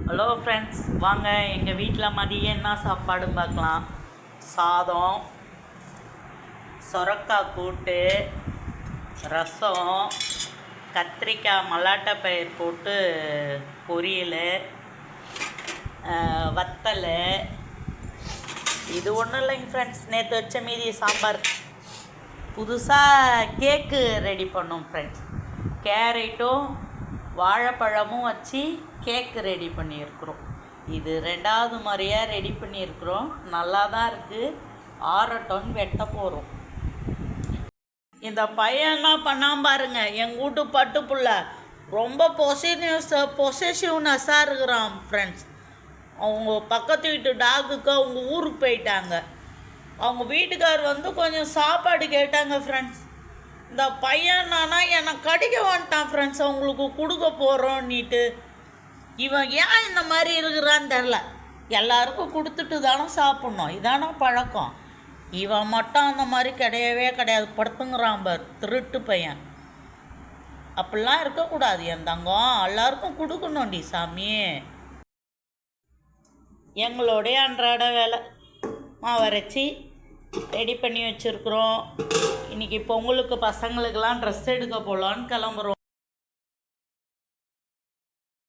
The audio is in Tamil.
ஹலோ ஃப்ரெண்ட்ஸ், வாங்க எங்கள் வீட்டில் மதியம் என்ன சாப்பாடுன்னு பார்க்கலாம். சாதம், சொரக்காய் கூட்டு, ரசம், கத்திரிக்காய் மல்லாட்டை பயிர் போட்டு பொரியல், வத்தல். இது ஒன்றும் இல்லைங்க ஃப்ரெண்ட்ஸ், நேற்று வச்ச மீதி சாம்பார். புதுசாக கேக்கு ரெடி பண்ணோம் ஃப்ரெண்ட்ஸ். கேரட்டும் வாழைப்பழமும் வச்சு கேக்கு ரெடி பண்ணியிருக்கிறோம். இது 2வது முறையாக ரெடி பண்ணியிருக்கிறோம். நல்லா தான் இருக்குது. 6 வெட்ட போகிறோம். இந்த பையன் என்ன பண்ணாமல் பாருங்க, எங்கள் வீட்டு பட்டுப்புள்ள ரொம்ப பொசசிவ்னஸாக இருக்கிறான் ஃப்ரெண்ட்ஸ். அவங்க பக்கத்து வீட்டு டாகுக்கு அவங்க ஊருக்கு போயிட்டாங்க. அவங்க வீட்டுக்கார் கொஞ்சம் சாப்பாடு கேட்டாங்க ஃப்ரெண்ட்ஸ். இந்த பையன் நானா என்னை கடிக்க வந்துட்டான் ஃப்ரெண்ட்ஸ். அவங்களுக்கு கொடுக்க போகிறோன்னிட்டு. இவன் ஏன் இந்த மாதிரி இருக்கிறான்னு தெரில. எல்லாருக்கும் கொடுத்துட்டு தானே சாப்பிட்ணும், இதானே பழக்கம். இவன் மட்டும் அந்த மாதிரி கிடையவே கிடையாது. படுத்துங்கிறான் பார், திருட்டு பையன். அப்படிலாம் இருக்கக்கூடாது என் தங்கம். எல்லாருக்கும் கொடுக்கணும்டி சாமி. எங்களுடைய அன்றாட வேலை மாவரைச்சி ரெடி பண்ணி வச்சுருக்குறோம். இன்றைக்கி பொங்கலுக்கு பசங்களுக்கெல்லாம் ட்ரெஸ் எடுக்க போகலான்னு கிளம்புறோம்.